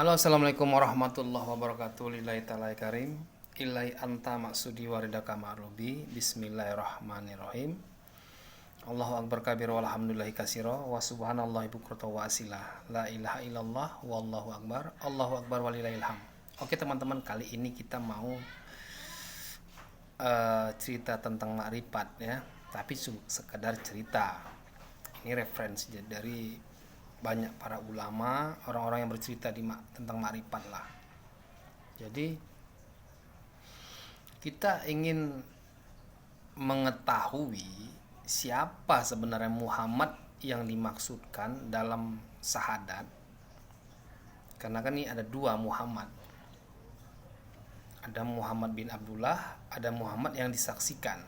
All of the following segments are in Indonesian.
Halo, assalamualaikum warahmatullahi wabarakatuh. Lillahi ta'ala karim. Ilai anta maksudi waridaka ma'rubi. Bismillahirrahmanirrahim. Allahu akbar kabir walhamdulillahi kasiro. Wa subhanallahi bukrata wa asila. La ilaha illallah wallahu akbar. Allahu akbar walillahilham. Oke teman-teman, kali ini kita mau cerita tentang makrifat ya. Tapi sekedar cerita. Ini referensi dari banyak para ulama, orang-orang yang bercerita tentang makrifat lah. Jadi kita ingin mengetahui siapa sebenarnya Muhammad yang dimaksudkan dalam syahadat. Karena kan ini ada dua Muhammad. Ada Muhammad bin Abdullah, ada Muhammad yang disaksikan,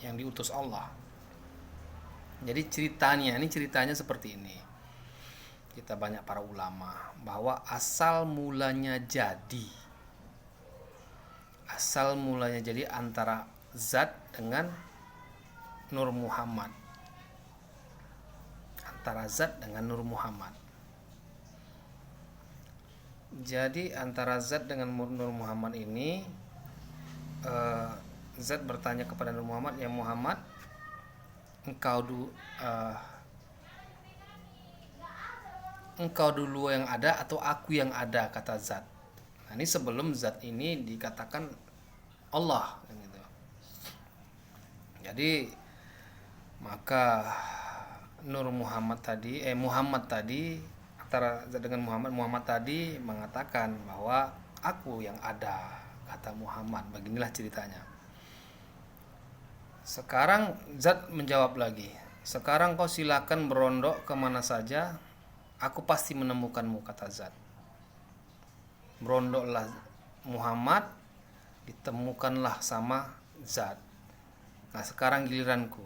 yang diutus Allah. Jadi ceritanya seperti ini. Kita banyak para ulama bahwa asal mulanya jadi antara zat dengan Nur Muhammad, jadi antara zat dengan Nur Muhammad ini, zat bertanya kepada Nur Muhammad, ya Muhammad, engkau dulu yang ada atau aku yang ada, kata zat. Nah, ini sebelum zat ini dikatakan Allah gitu. Jadi maka Muhammad tadi antara zat dengan Muhammad tadi mengatakan bahwa aku yang ada, kata Muhammad. Beginilah ceritanya. Sekarang zat menjawab lagi, sekarang kau silakan berondok kemana saja, aku pasti menemukanmu, kata zat. Berondoklah Muhammad, ditemukanlah sama zat. Nah sekarang giliranku,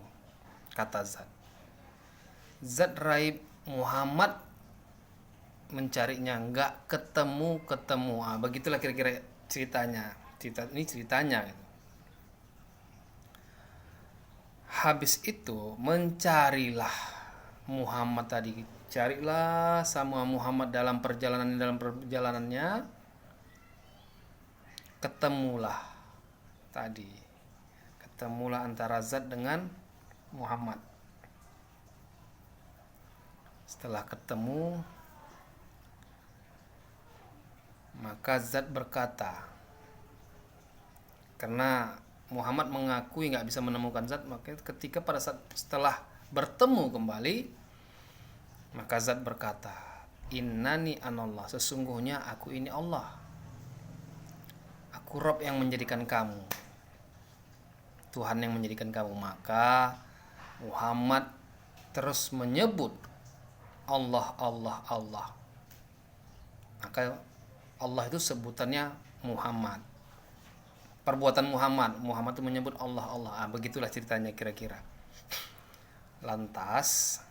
kata zat. Zat raib Muhammad mencarinya, nggak ketemu. Nah, begitulah kira-kira ceritanya. Ini ceritanya gitu. Habis itu mencarilah Muhammad tadi, carilah sama Muhammad dalam perjalanannya, ketemulah antara zat dengan Muhammad. Setelah ketemu, maka zat berkata, karena Muhammad mengakui nggak bisa menemukan zat, maka ketika pada saat setelah bertemu kembali, maka zat berkata, innani anallah, sesungguhnya aku ini Allah, aku Rabb yang menjadikan kamu, Tuhan yang menjadikan kamu. Maka Muhammad terus menyebut Allah. Maka Allah itu sebutannya Muhammad, perbuatan Muhammad itu menyebut Allah. Begitulah ceritanya kira-kira. Lantas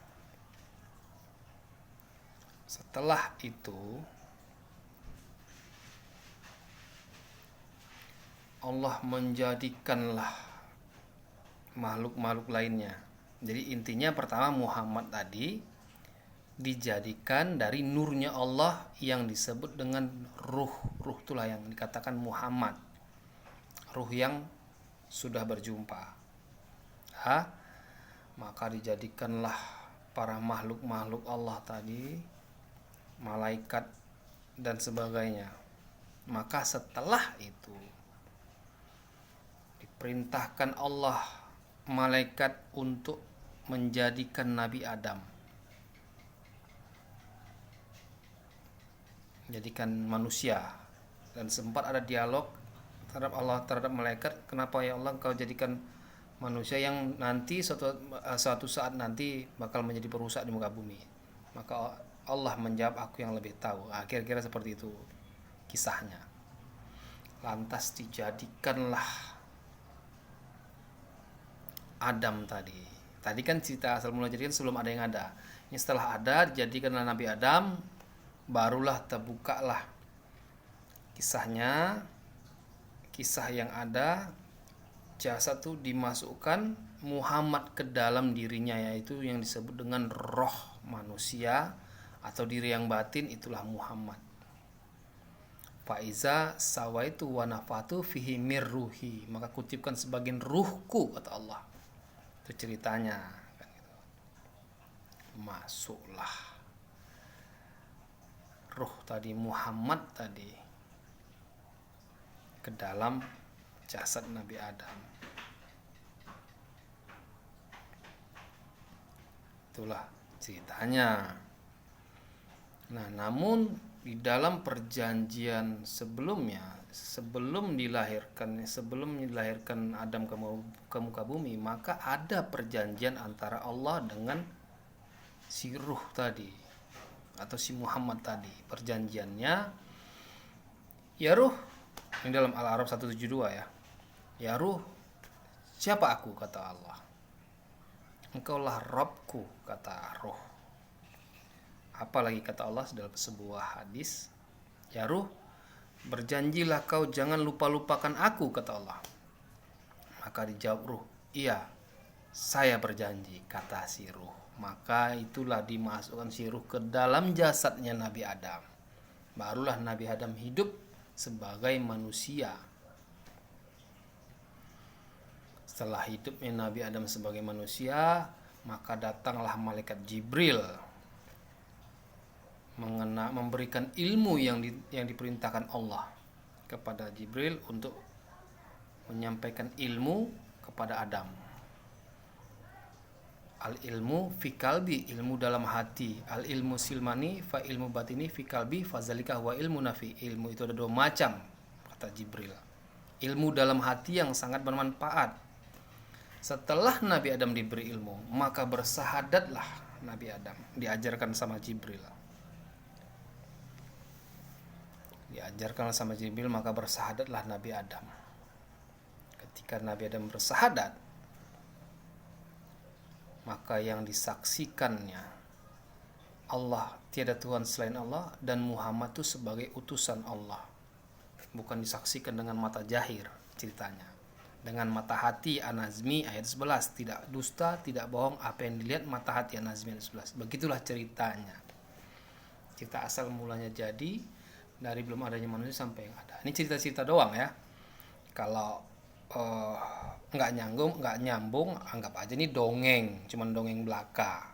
setelah itu Allah menjadikanlah makhluk-makhluk lainnya. Jadi intinya pertama Muhammad tadi dijadikan dari nurnya Allah yang disebut dengan ruh. Ruh itulah yang dikatakan Muhammad, ruh yang sudah berjumpa. Maka dijadikanlah para makhluk-makhluk Allah tadi, malaikat dan sebagainya. Maka setelah itu diperintahkan Allah malaikat untuk menjadikan Nabi Adam, jadikan manusia. Dan sempat ada dialog terhadap Allah terhadap malaikat, kenapa ya Allah engkau jadikan manusia yang nanti suatu saat nanti bakal menjadi perusak di muka bumi. Maka Allah menjawab, aku yang lebih tahu. Kira-kira seperti itu kisahnya. Lantas dijadikanlah Adam tadi. Tadi kan cerita asal mula jadi kan sebelum ada yang ada. Ini setelah ada, dijadikanlah Nabi Adam, barulah terbukalah kisahnya. Kisah yang ada, jasad itu dimasukkan Muhammad ke dalam dirinya, yaitu yang disebut dengan roh manusia atau diri yang batin, itulah Muhammad. Faiza sawaitu wa nafatu fihi mir ruhi, maka kutipkan sebagian ruhku, kata Allah. Itu ceritanya kan gitu. Masuklah ruh tadi, Muhammad tadi, ke dalam jasad Nabi Adam. Itulah ceritanya. Nah, namun di dalam perjanjian sebelumnya, sebelum dilahirkan Adam ke muka bumi, maka ada perjanjian antara Allah dengan si ruh tadi atau si Muhammad tadi. Perjanjiannya, ya ruh, ini dalam Al-A'raf 172 ya. Ya ruh, siapa aku, kata Allah. Engkaulah Rabbku, kata ruh. Apalagi kata Allah dalam sebuah hadis, ya ruh, berjanjilah kau jangan lupa-lupakan aku, kata Allah. Maka dijawab ruh, iya, saya berjanji, kata si ruh. Maka itulah dimasukkan si ruh ke dalam jasadnya Nabi Adam. Barulah Nabi Adam hidup sebagai manusia. Setelah hidupnya Nabi Adam sebagai manusia, maka datanglah malaikat Jibril memberikan ilmu yang diperintahkan Allah kepada Jibril untuk menyampaikan ilmu kepada Adam. Al ilmu fi kalbi, ilmu dalam hati. Al ilmu silmani fa ilmu batini fi kalbi fazalika wa ilmu nafi. Ilmu itu ada dua macam, kata Jibril. Ilmu dalam hati yang sangat bermanfaat. Setelah Nabi Adam diberi ilmu, maka bersahadatlah Nabi Adam, diajarkan sama Jibril. Maka bersahadatlah Nabi Adam. Ketika Nabi Adam bersahadat, maka yang disaksikannya Allah, tiada Tuhan selain Allah, dan Muhammad itu sebagai utusan Allah. Bukan disaksikan dengan mata jahir ceritanya. Dengan mata hati, An-Nazmi ayat 11, tidak dusta, tidak bohong apa yang dilihat mata hati, An-Nazmi ayat 11. Begitulah ceritanya. Cerita asal mulanya jadi dari belum adanya manusia sampai yang ada. Ini cerita-cerita doang ya. Kalau nggak nyambung, anggap aja ini dongeng, cuman dongeng belaka.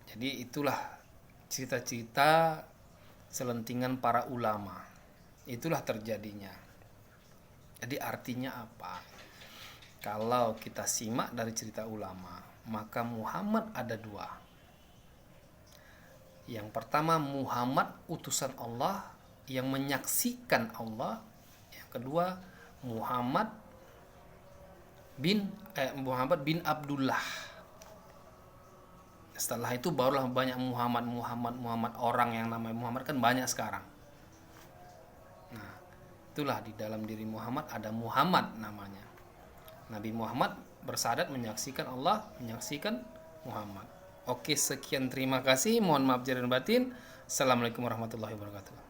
Jadi itulah cerita-cerita selentingan para ulama. Itulah terjadinya. Jadi artinya apa? Kalau kita simak dari cerita ulama, maka Muhammad ada dua. Yang pertama, Muhammad utusan Allah yang menyaksikan Allah. Yang kedua, Muhammad bin Abdullah. Setelah itu barulah banyak Muhammad orang yang namanya Muhammad kan banyak sekarang. Nah, itulah di dalam diri Muhammad ada Muhammad namanya. Nabi Muhammad bersahadat menyaksikan Allah, menyaksikan Muhammad. Oke, sekian, terima kasih. Mohon maaf lahir dan batin. Assalamualaikum warahmatullahi wabarakatuh.